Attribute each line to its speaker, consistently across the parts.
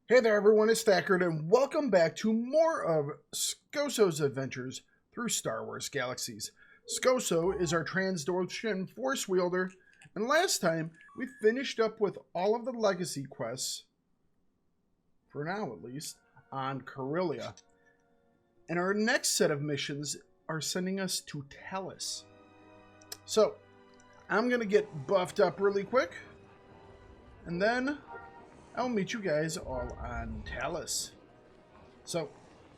Speaker 1: Hey there everyone, it's Thakard, and welcome back to more of Scoso's adventures through Star Wars Galaxies. Scoso is our Trans-Dortian Force wielder, and last time we finished up with all of the legacy quests, for now at least, on Corellia. And our next set of missions are sending us to Talos. So, I'm going to get buffed up really quick, and then I'll meet you guys all on Talos. So,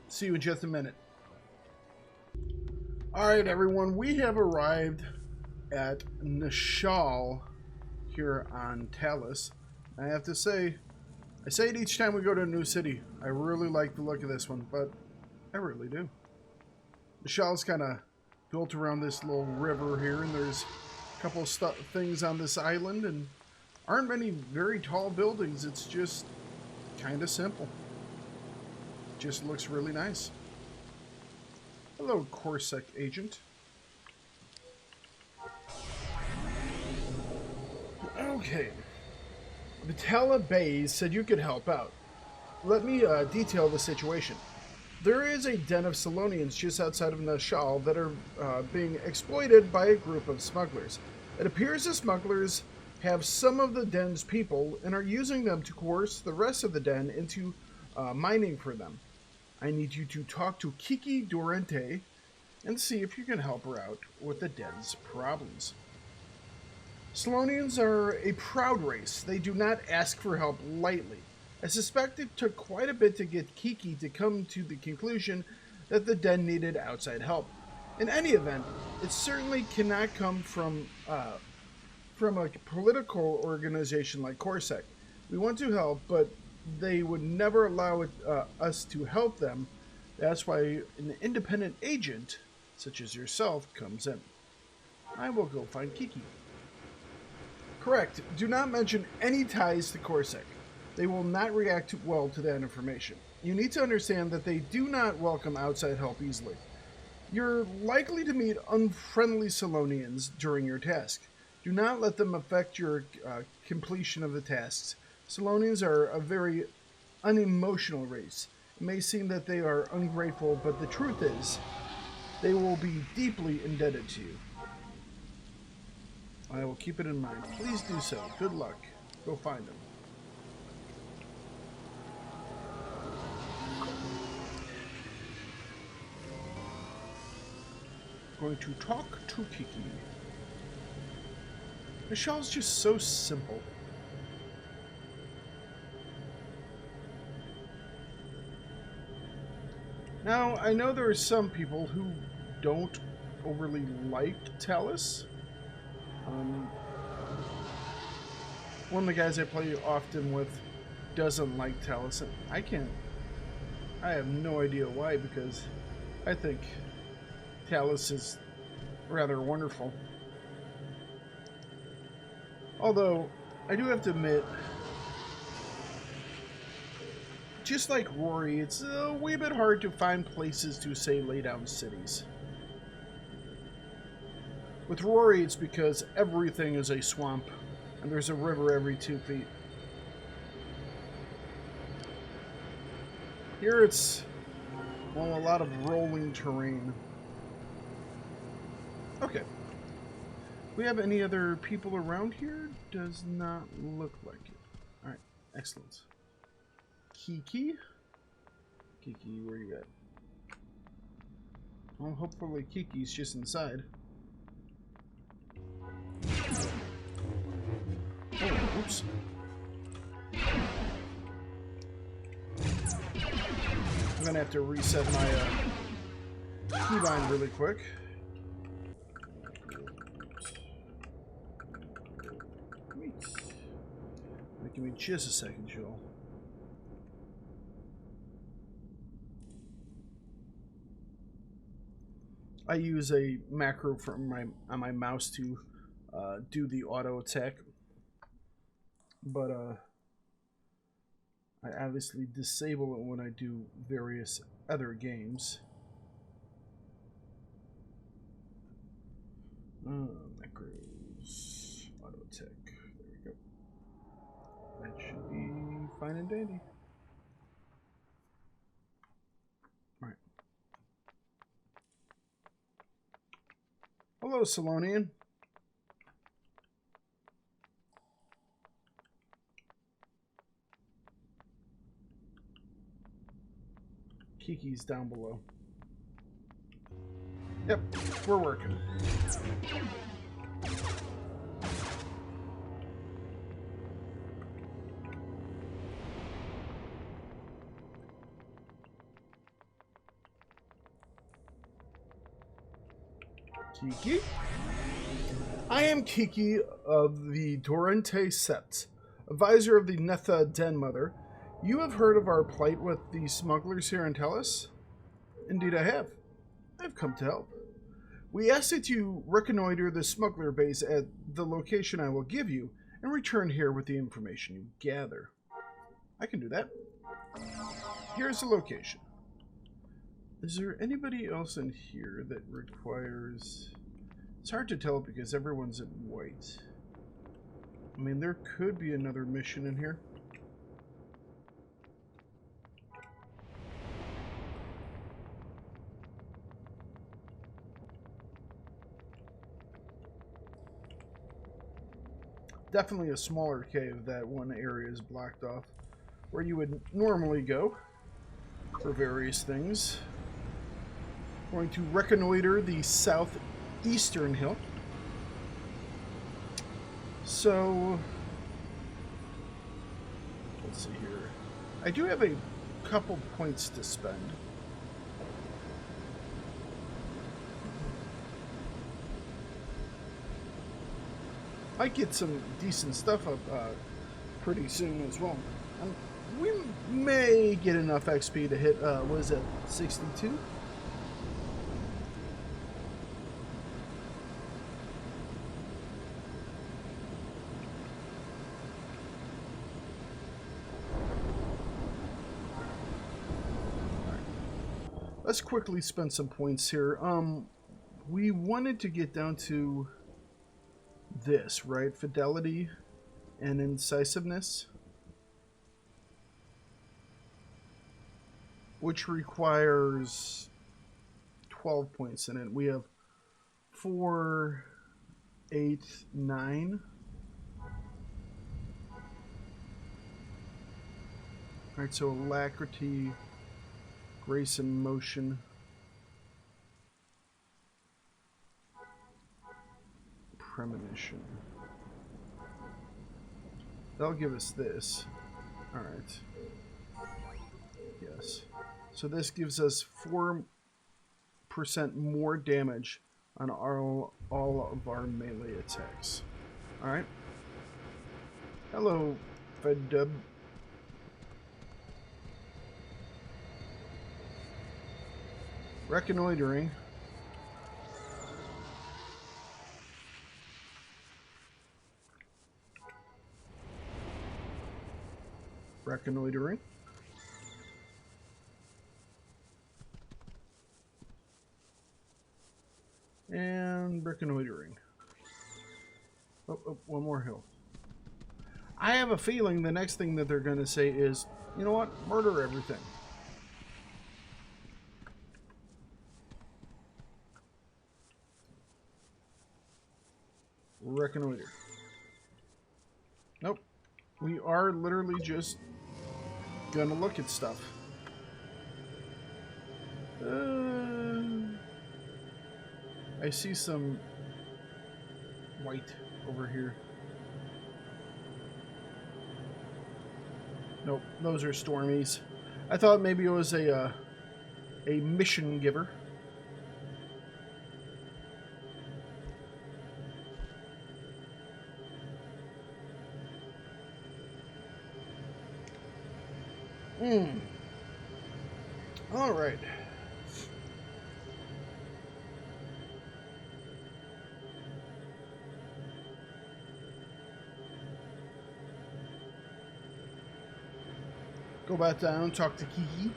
Speaker 1: see you in just a minute. Alright everyone, we have arrived at Nishal here on Talos. I have to say, I say it each time we go to a new city. I really like the look of this one, but I really do. Nishal's kind of built around this little river here, and there's a couple of things on this island, and aren't many very tall buildings. It's just kind of simple. Just looks really nice. Hello, Corsac agent. Okay. Vitala Bays said you could help out. Let me detail the situation. There is a den of Selonians just outside of Nashal that are being exploited by a group of smugglers. It appears the smugglers have some of the den's people and are using them to coerce the rest of the den into mining for them. I need you to talk to Kiki Durante and see if you can help her out with the den's problems. Selonians are a proud race. They do not ask for help lightly. I suspect it took quite a bit to get Kiki to come to the conclusion that the den needed outside help. In any event, it certainly cannot come from a political organization like Corsac. We want to help, but they would never allow us to help them. That's why an independent agent, such as yourself, comes in. I will go find Kiki. Correct. Do not mention any ties to Corsac. They will not react well to that information. You need to understand that they do not welcome outside help easily. You're likely to meet unfriendly Selonians during your task. Do not let them affect your completion of the tasks. Selonians are a very unemotional race. It may seem that they are ungrateful, but the truth is, they will be deeply indebted to you. I will keep it in mind. Please do so. Good luck. Go find them. Going to talk to Kiki. Nishal's just so simple. Now, I know there are some people who don't overly like Talos. One of the guys I play often with doesn't like Talos, and I have no idea why, because I think Talos is rather wonderful. Although, I do have to admit, just like Rory, it's a wee bit hard to find places to, say, lay down cities. With Rory, it's because everything is a swamp, and there's a river every 2 feet. Here it's, well, a lot of rolling terrain. Okay. We have any other people around here? Does not look like it. Alright, excellent. Kiki? Kiki, where you at? Well, hopefully Kiki's just inside. Oh, oops. I'm gonna have to reset my keybind really quick. Give me just a second, Joel. I use a macro on my mouse to do the auto attack, but I obviously disable it when I do various other games. Macros, auto attack. There we go. That should be fine and dandy. Hello, Selonian. Kiki's down below. Yep, we're working. Kiki? I am Kiki of the Dorente Sept, advisor of the Netha Den Mother. You have heard of our plight with the smugglers here in Tellus? Indeed I have. I've come to help. We ask that you reconnoiter the smuggler base at the location I will give you, and return here with the information you gather. I can do that. Here's the location. Is there anybody else in here that requires... It's hard to tell because everyone's in white. I mean, there could be another mission in here. Definitely a smaller cave. That one area is blocked off, where you would normally go for various things. Going to reconnoiter the southeastern hill. So, let's see here. I do have a couple points to spend. Might get some decent stuff up pretty soon as well. We may get enough XP to hit, what is it, 62? Let's quickly spend some points here. We wanted to get down to this, right? Fidelity and incisiveness, which requires 12 points in it. We have 4, 8, 9. Alright, so alacrity, grace and motion, premonition. That'll give us this. Alright. Yes. So this gives us 4% more damage on all of our melee attacks. Alright. Hello, Fedub. Reconnoitering. Reconnoitering. And reconnoitering. Oh, one more hill. I have a feeling the next thing that they're going to say is, you know what, murder everything. Reconnoiter. Nope. We are literally just gonna look at stuff. I see some white over here. Nope, those are Stormies. I thought maybe it was a mission giver. All right. Go back down, talk to Kiki.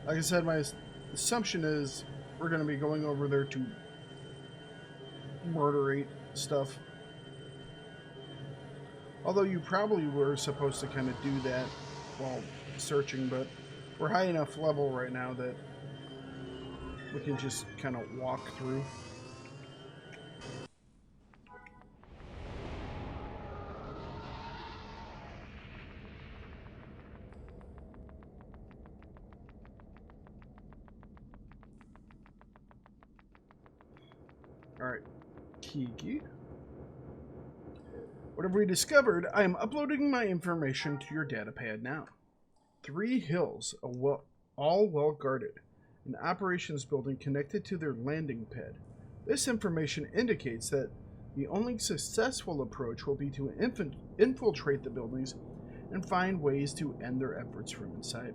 Speaker 1: Like I said, my assumption is we're going to be going over there to murderate stuff. Although you probably were supposed to kind of do that while searching, but we're high enough level right now that We can just kind of walk through. Alright, Kiki. Whatever we discovered, I am uploading my information to your datapad now. 3 hills, all well guarded. An operations building connected to their landing pad. This information indicates that the only successful approach will be to infiltrate the buildings and find ways to end their efforts from inside.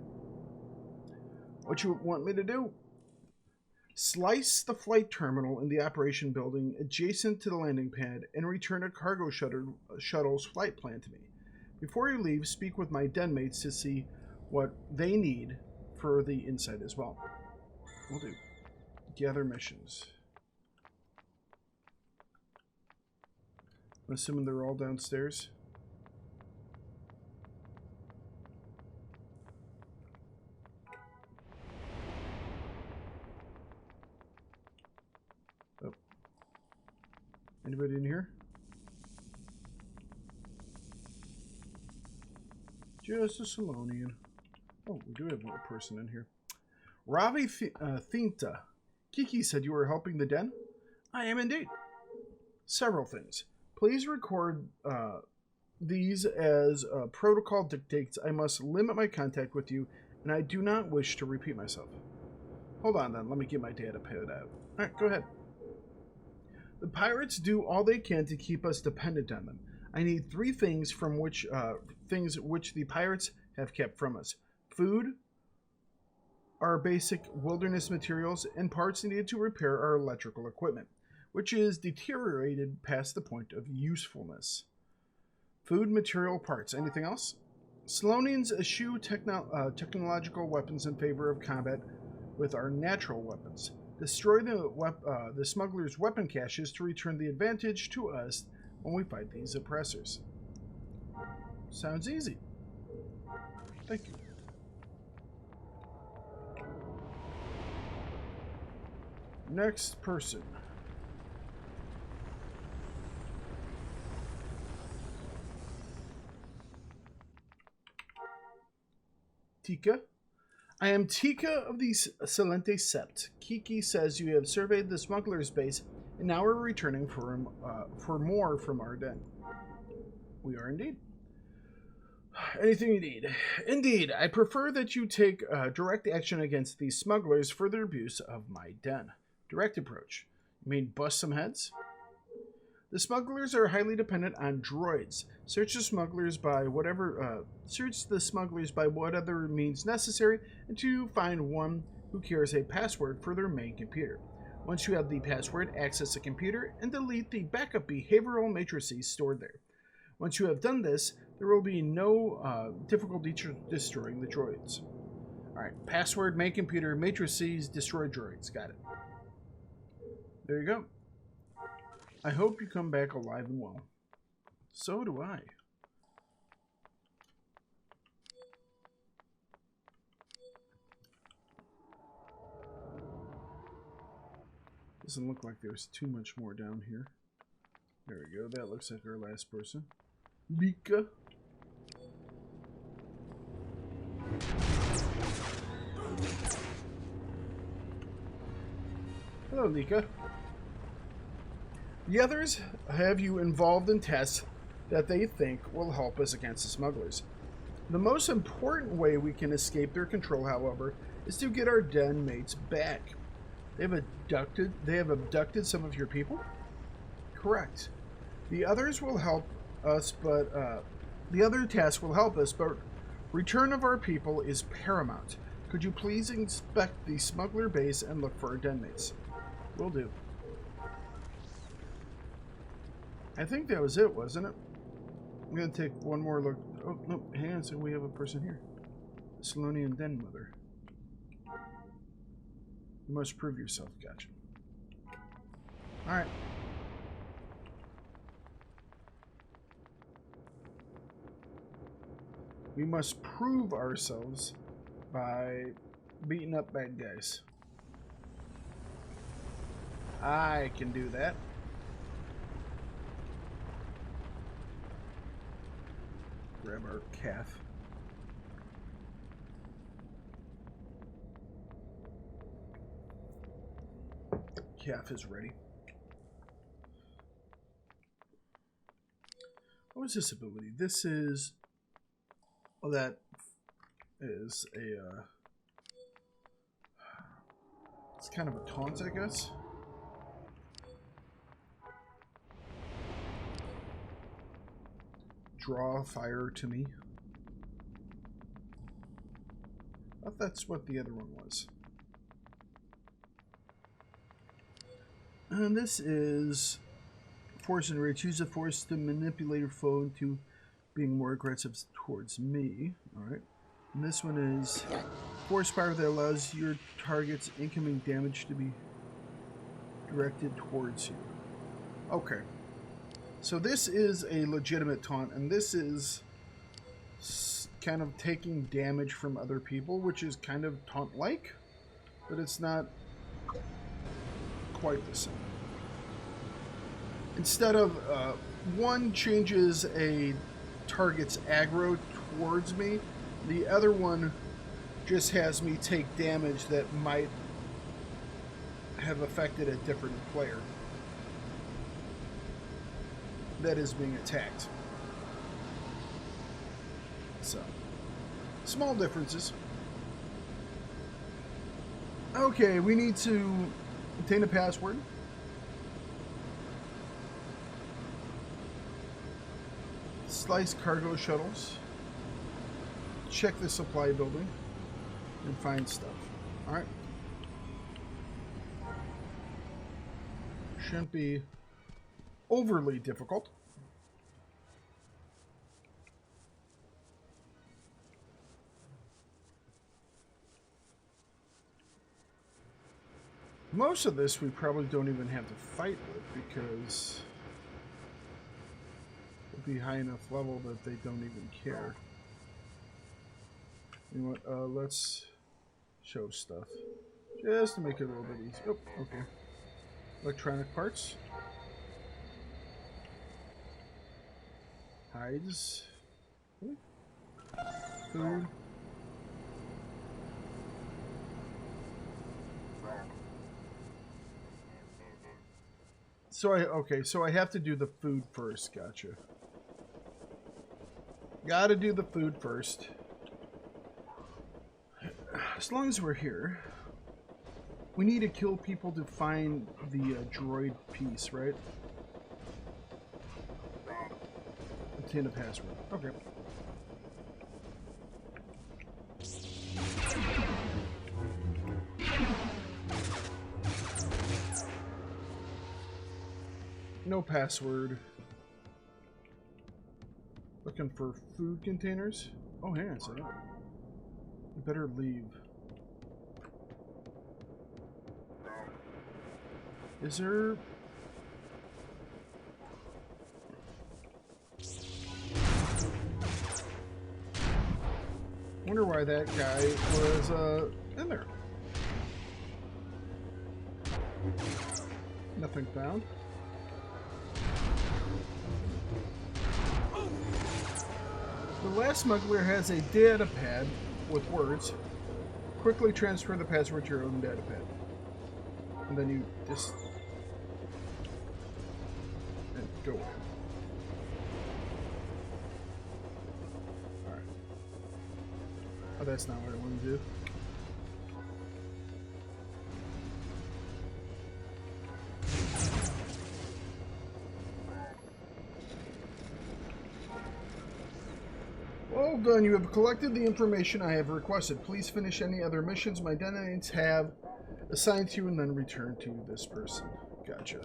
Speaker 1: What you want me to do? Slice the flight terminal in the operation building adjacent to the landing pad and return a cargo shuttle's flight plan to me. Before you leave, speak with my den mates to see what they need for the inside as well. We'll do. Gather missions. I'm assuming they're all downstairs. Oh. Anybody in here? Just a Selonian. Oh, we do have one person in here. Ravi Thinta. Kiki said you were helping the den? I am indeed. Several things. Please record these as protocol dictates. I must limit my contact with you, and I do not wish to repeat myself. Hold on then, let me get my datapad out. Alright, go ahead. The pirates do all they can to keep us dependent on them. I need 3 things from which the pirates have kept from us. Food, our basic wilderness materials, and parts needed to repair our electrical equipment, which is deteriorated past the point of usefulness. Food, material, parts. Anything else? Selonians eschew technological weapons in favor of combat with our natural weapons. Destroy the smugglers' weapon caches to return the advantage to us when we fight these oppressors. Sounds easy. Thank you. Next person. Tika. I am Tika of the Silente Sept. Kiki says you have surveyed the smuggler's base and now are returning for more from our den. We are indeed. Anything you need. Indeed, I prefer that you take direct action against these smugglers for their abuse of my den. Direct approach. You mean bust some heads? The smugglers are highly dependent on droids. Search the smugglers by whatever means necessary until you find one who carries a password for their main computer. Once you have the password, access the computer and delete the backup behavioral matrices stored there. Once you have done this, there will be no difficulty destroying the droids. Alright, password, main computer, matrices, destroy droids. Got it. There you go. I hope you come back alive and well. So do I. Doesn't look like there's too much more down here. There we go. That looks like our last person. Lika. Hello, Lika. The others have you involved in tests that they think will help us against the smugglers. The most important way we can escape their control, however, is to get our den mates back. They have abducted some of your people? Correct. The others will help us, but the other task will help us, but return of our people is paramount. Could you please inspect the smuggler base and look for our den mates? Will do. I think that was it, wasn't it? I'm going to take one more look. Oh, no, hang on. So we have a person here. The Selonian Den Mother. You must prove yourself. Gotcha. Alright. We must prove ourselves by beating up bad guys. I can do that. Grab our calf. Calf is ready. What was this ability? This is... Oh, that is a... it's kind of a taunt, I guess. Draw fire to me. I thought that's what the other one was. And this is Force and Rage. Use the Force to manipulate your foe into being more aggressive towards me. Alright. And this one is Force Power that allows your target's incoming damage to be directed towards you. Okay. So this is a legitimate taunt, and this is kind of taking damage from other people, which is kind of taunt-like, but it's not quite the same. Instead of one changes a target's aggro towards me, the other one just has me take damage that might have affected a different player that is being attacked. So, small differences. Okay, we need to obtain a password. Slice cargo shuttles. Check the supply building. And find stuff. Alright. Shouldn't be overly difficult. Most of this we probably don't even have to fight with because it'll be high enough level that they don't even care. You know what, let's show stuff. Just to make it a little bit easier. Oh, okay. Electronic parts. Hides. Food. So so I have to do the food first, gotcha. Gotta do the food first. As long as we're here, we need to kill people to find the droid piece, right? Obtain a password. Okay. No password. Looking for food containers. Oh, hang on a second. We better leave. Is there... wonder why that guy was in there. Nothing found. The last smuggler has a datapad with words. Quickly transfer the password to your own datapad. And then you just... and go away. Alright. Oh, that's not what I want to do. Well done, you have collected the information I have requested. Please finish any other missions my Dennites have assigned to you and then return to this person. Gotcha.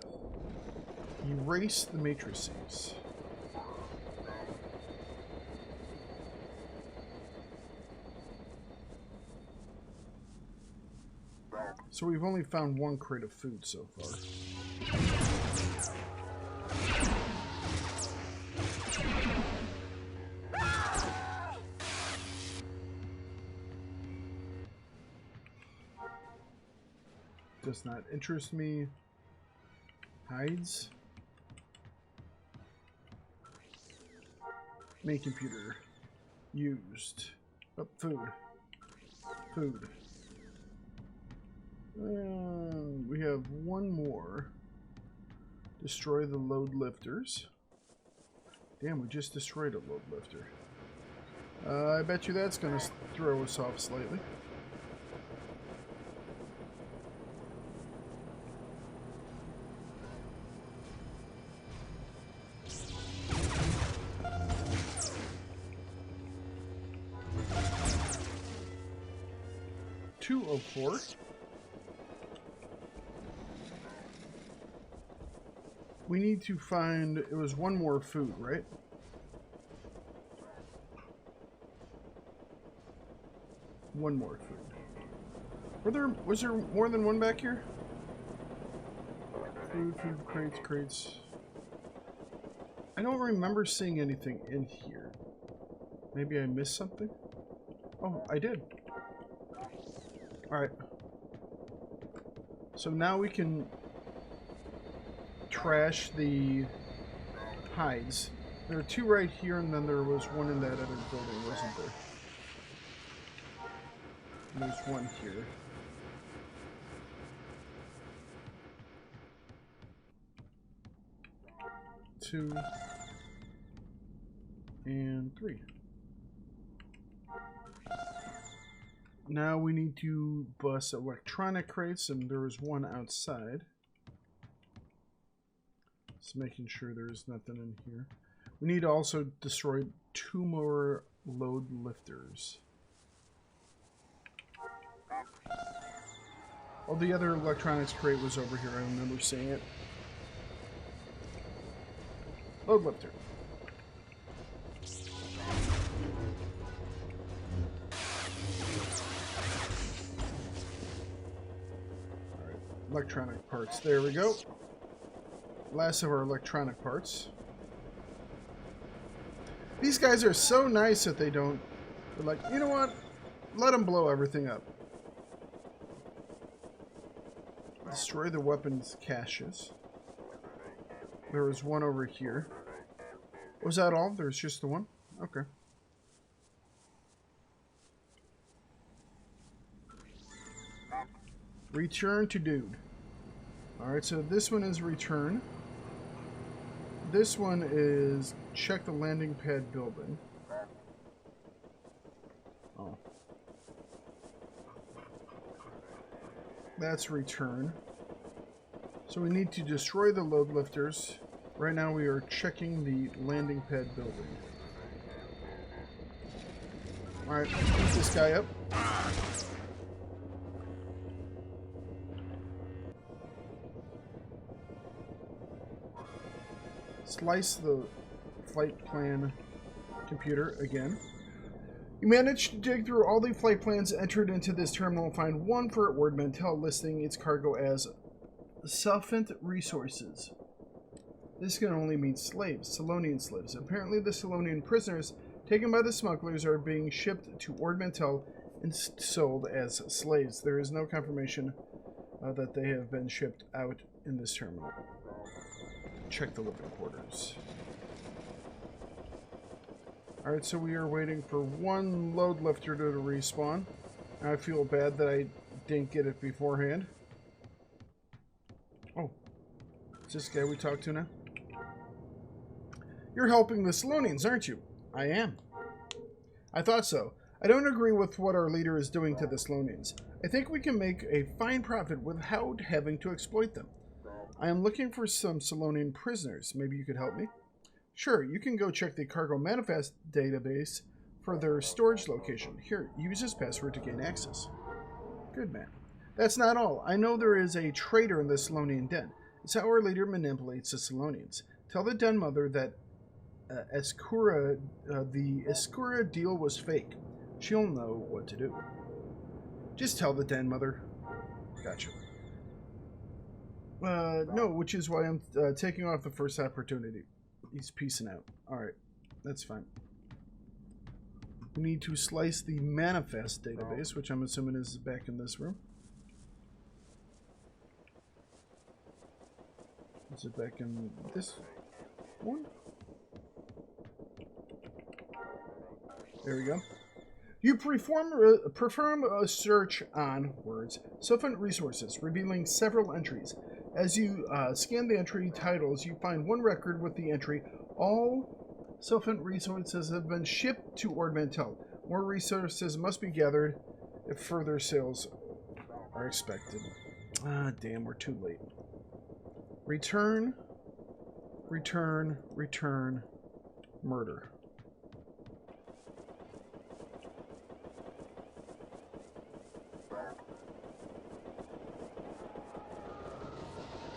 Speaker 1: Erase the matrices. So we've only found one crate of food so far. Does not interest me. Hides. Main computer. Used. Oh, food. Food. We have one more. Destroy the load lifters. Damn, we just destroyed a load lifter. I bet you that's going to throw us off slightly. Two of four. We need to find, it was one more food, right? One more food. Was there more than one back here? Food, crates. I don't remember seeing anything in here. Maybe I missed something? Oh, I did. Alright. So now we can trash the hides. There are two right here, and then there was one in that other building, wasn't there? And there's one here. Two. And three. Now we need to bust electronic crates, and there was one outside. Just making sure there's nothing in here. We need to also destroy two more load lifters. Oh, the other electronics crate was over here. I remember seeing it. Load lifter. Alright, electronic parts. There we go. Last of our electronic parts. These guys are so nice that they don't... They're like, you know what? Let them blow everything up. Destroy the weapons caches. There was one over here. Was that all? There's just the one? Okay. Return to dude. Alright, so this one is return. This one is check the landing pad building. Oh. That's return. So we need to destroy the load lifters. Right now we are checking the landing pad building. Alright, beat this guy up. Slice the flight plan computer again. You managed to dig through all the flight plans entered into this terminal and find one for Ord Mantell listing its cargo as Selfant Resources. This can only mean slaves, Selonian slaves. Apparently the Selonian prisoners taken by the smugglers are being shipped to Ord Mantell and sold as slaves. There is no confirmation that they have been shipped out in this terminal. Check the living quarters. Alright, so we are waiting for one load lifter to respawn. I feel bad that I didn't get it beforehand. Oh, is this guy we talked to now? You're helping the Selonians, aren't you? I am. I thought so. I don't agree with what our leader is doing to the Selonians. I think we can make a fine profit without having to exploit them. I am looking for some Selonian prisoners. Maybe you could help me? Sure, you can go check the cargo manifest database for their storage location. Here, use this password to gain access. Good man. That's not all. I know there is a traitor in the Selonian den. It's how our leader manipulates the Selonians. Tell the den mother that the Escura deal was fake. She'll know what to do. Just tell the den mother. Gotcha. No, which is why I'm taking off the first opportunity. He's peacing out. Alright, that's fine. We need to slice the manifest database, which I'm assuming is back in this room. Is it back in this one? There we go. You perform a search on words, Sylvan resources, revealing several entries. As you scan the entry titles, you find one record with the entry, all Sylvan resources have been shipped to Ord Mantell. More resources must be gathered if further sales are expected. Ah, damn, we're too late. Return, return, return, murder.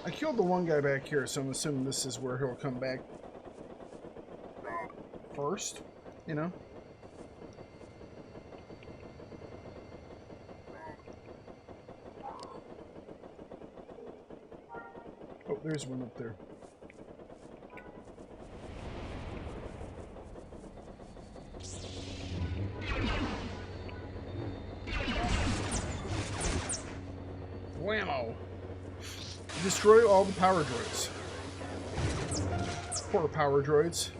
Speaker 1: I killed the one guy back here, so I'm assuming this is where he'll come back first, you know? Oh, there's one up there. Whammo! Destroy all the power droids. Poor power droids.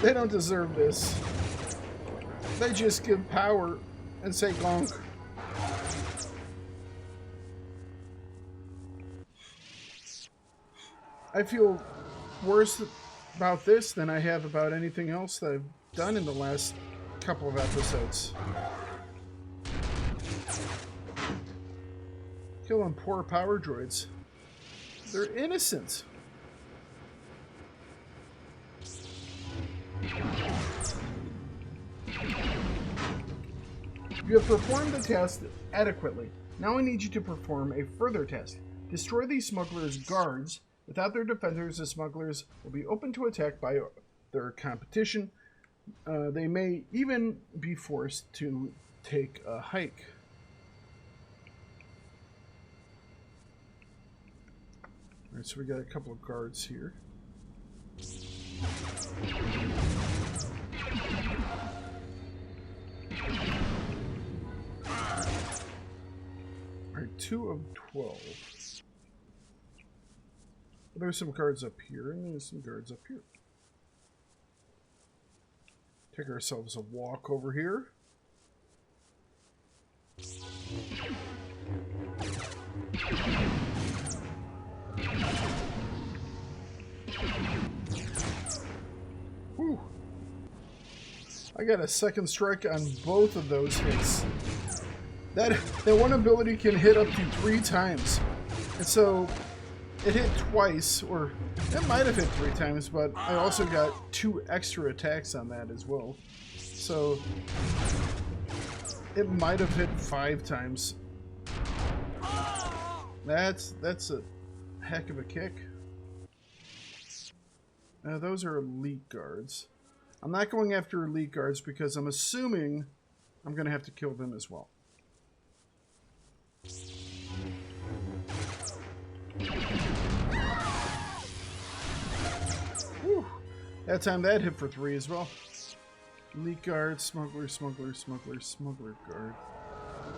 Speaker 1: They don't deserve this. They just give power and say gonk. I feel worse about this than I have about anything else that I've done in the last couple of episodes. Killing poor power droids. They're innocent. You have performed the test adequately. Now I need you to perform a further test. Destroy these smugglers' guards. Without their defenders, the smugglers will be open to attack by their competition. They may even be forced to take a hike. Alright, so we got a couple of guards here. Alright, 2 of 12. There's some guards up here, and there's some guards up here. Take ourselves a walk over here. Whew. I got a second strike on both of those hits. That one ability can hit up to 3 times. And so it hit twice, or it might have hit 3 times, but I also got 2 extra attacks on that as well. So it might have hit 5 times. That's a heck of a kick. Those are elite guards. I'm not going after elite guards because I'm assuming I'm going to have to kill them as well. Whew. That time that hit for 3 as well. Elite guard, smuggler, smuggler, smuggler, smuggler guard.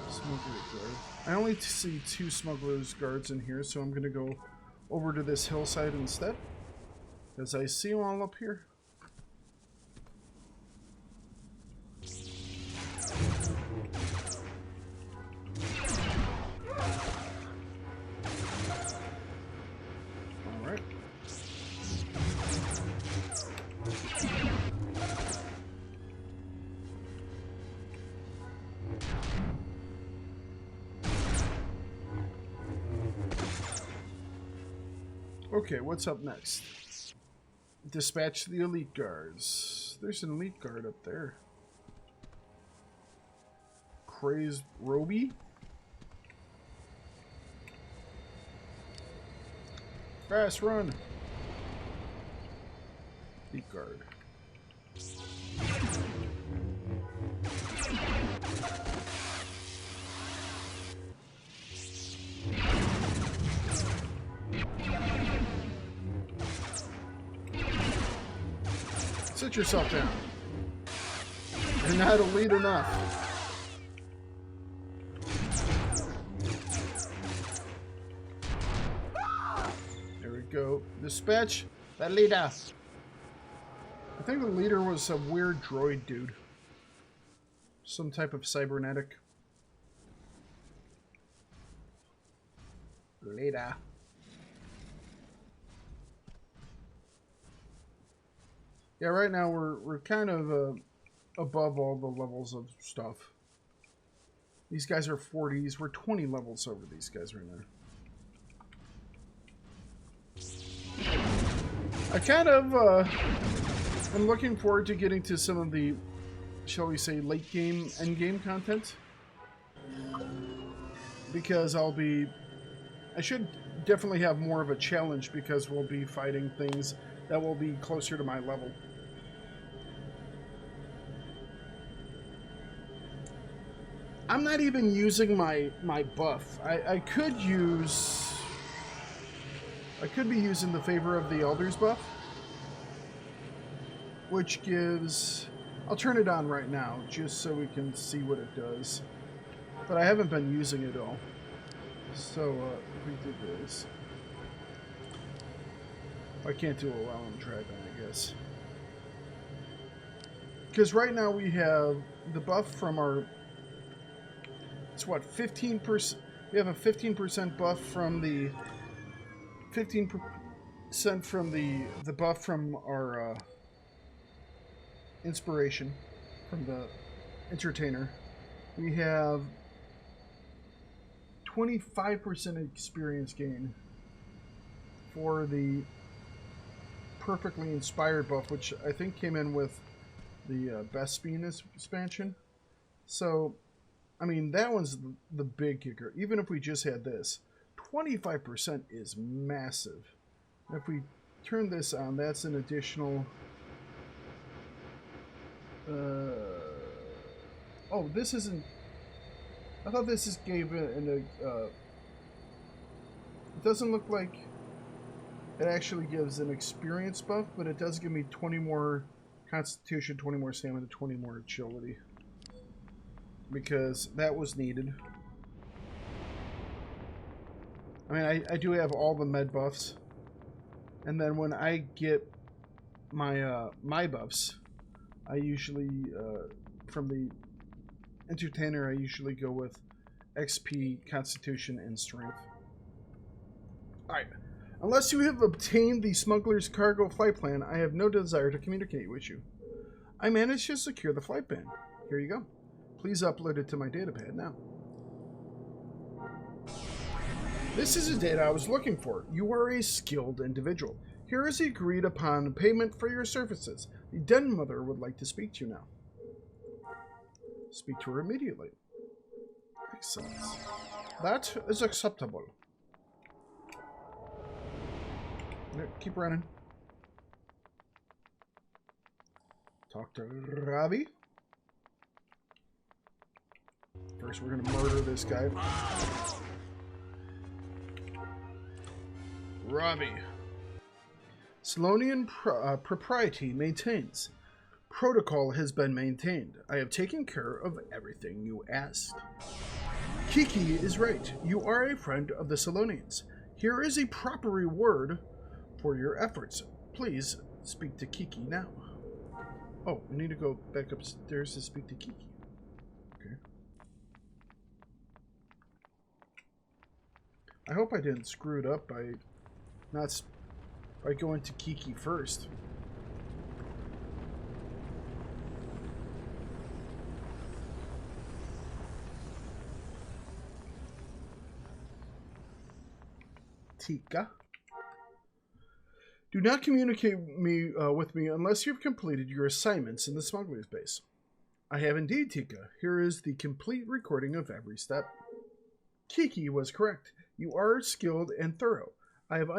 Speaker 1: Smuggler guard. I only see 2 smugglers guards in here, so I'm going to go over to this hillside instead. Because I see them all up here. Alright. Okay, what's up next? Dispatch the elite guards. There's an elite guard up there. Crazed Roby. Fast run. Elite guard. Sit yourself down. You're not elite enough. There we go. Dispatch the leader. I think the leader was a weird droid dude. Some type of cybernetic. Leader. Yeah, right now we're kind of above all the levels of stuff. These guys are 40s. We're 20 levels over these guys right now. I kind of am looking forward to getting to some of the, shall we say, late game, end game content. Because I should definitely have more of a challenge because we'll be fighting things that will be closer to my level. I'm not even using my buff. I could be using the Favor of the Elders buff, which gives, I'll turn it on right now just so we can see what it does. But I haven't been using it all. So if we did this, I can't do it while I'm driving, I guess. Because right now we have the buff from our, it's what, 15%? We have a 15% buff from the 15% from the buff from our inspiration from the entertainer. We have 25% experience gain for the perfectly inspired buff, which I think came in with the best bean expansion. So I mean, that one's the big kicker. Even if we just had this, 25% is massive. If we turn this on, that's an additional... oh, this isn't... I thought this is gave it it doesn't look like it actually gives an experience buff, but it does give me 20 more constitution, 20 more stamina, 20 more agility. Because that was needed. I mean, I do have all the med buffs. And then when I get my my buffs, I usually, from the entertainer, I usually go with XP, Constitution, and Strength. Alright. Unless you have obtained the smuggler's cargo flight plan, I have no desire to communicate with you. I managed to secure the flight ban. Here you go. Please upload it to my datapad now. This is the data I was looking for. You are a skilled individual. Here is the agreed upon payment for your services. The Den Mother would like to speak to you now. Speak to her immediately. Excellent. That is acceptable. Keep running. Talk to Ravi. First, we're gonna murder this guy. Ravi. Selonian propriety maintains. Protocol has been maintained. I have taken care of everything you asked. Kiki is right. You are a friend of the Selonians. Here is a proper reward for your efforts. Please speak to Kiki now. Oh, we need to go back upstairs to speak to Kiki. Okay. I hope I didn't screw it up by going to Kiki first. Tika. Do not communicate with me unless you've completed your assignments in the smuggler's base. I have indeed, Tika. Here is the complete recording of every step. Kiki was correct. You are skilled and thorough. I have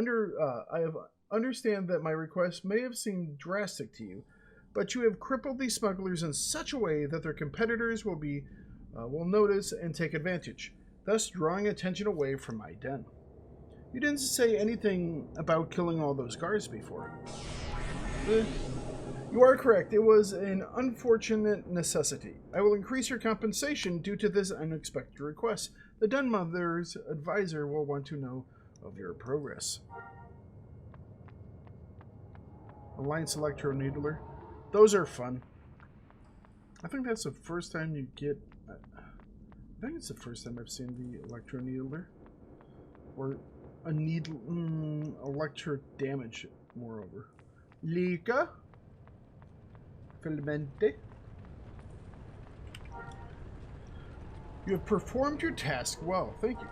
Speaker 1: understand that my request may have seemed drastic to you, but you have crippled these smugglers in such a way that their competitors will notice and take advantage, thus drawing attention away from my den. You didn't say anything about killing all those guards before. You are correct. It was an unfortunate necessity. I will increase your compensation due to this unexpected request. The Den Mother's advisor will want to know of your progress. Alliance Electro Needler. Those are fun. I think that's the first time you get... I think it's the first time I've seen the Electro Needler. Or a needle... electric damage, moreover. Lika. Filamente. You have performed your task well. Thank you.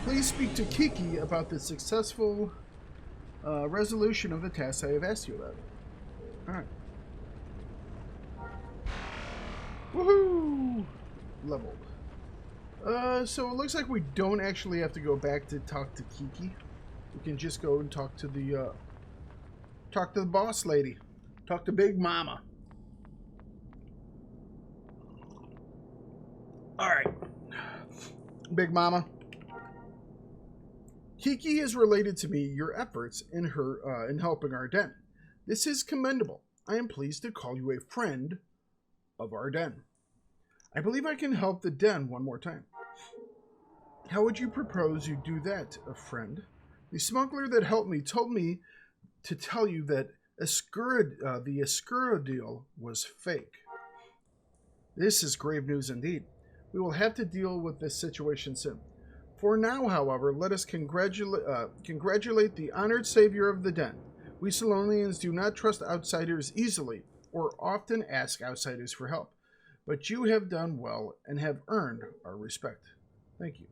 Speaker 1: Please speak to Kiki about the successful resolution of the tasks I have asked you about. Alright. Woohoo! Leveled. So it looks like we don't actually have to go back to talk to Kiki. We can just go and talk to the boss lady. Talk to Big Mama. Alright. Big Mama. Kiki has related to me your efforts in helping our den. This is commendable. I am pleased to call you a friend of our den. I believe I can help the den one more time. How would you propose you do that, a friend? The smuggler that helped me told me to tell you that the Escura deal was fake. This is grave news indeed. We will have to deal with this situation soon. For now, however, let us congratulate the honored savior of the den. We Selonians do not trust outsiders easily, or often ask outsiders for help. But you have done well and have earned our respect. Thank you.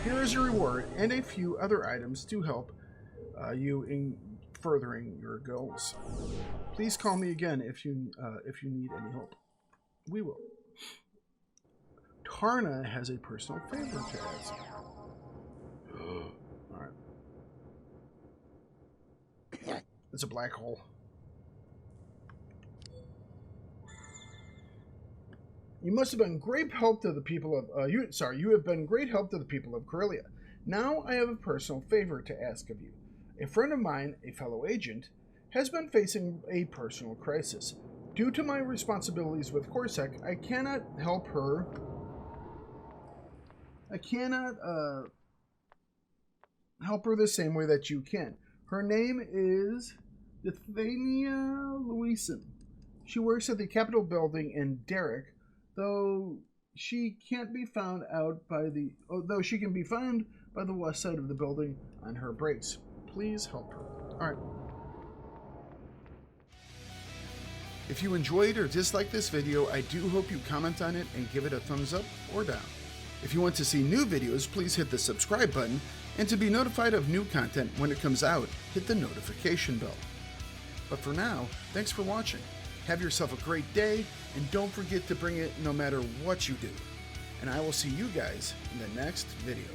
Speaker 1: Here is your reward and a few other items to help you in furthering your goals. Please call me again if you need any help. We will. Tarna has a personal favor to ask. Alright. It's a black hole. You must have been great help to the people of you have been great help to the people of Corellia. Now I have a personal favor to ask of you. A friend of mine, a fellow agent, has been facing a personal crisis. Due to my responsibilities with Corsac, I cannot help her. I cannot help her the same way that you can. Her name is Nathania Louison. She works at the Capitol building in Derrick, though she can't be found though she can be found by the west side of the building on her breaks. Please help her. Alright. If you enjoyed or disliked this video, I do hope you comment on it and give it a thumbs up or down. If you want to see new videos, please hit the subscribe button, and to be notified of new content when it comes out, hit the notification bell. But for now, thanks for watching. Have yourself a great day, and don't forget to bring it no matter what you do. And I will see you guys in the next video.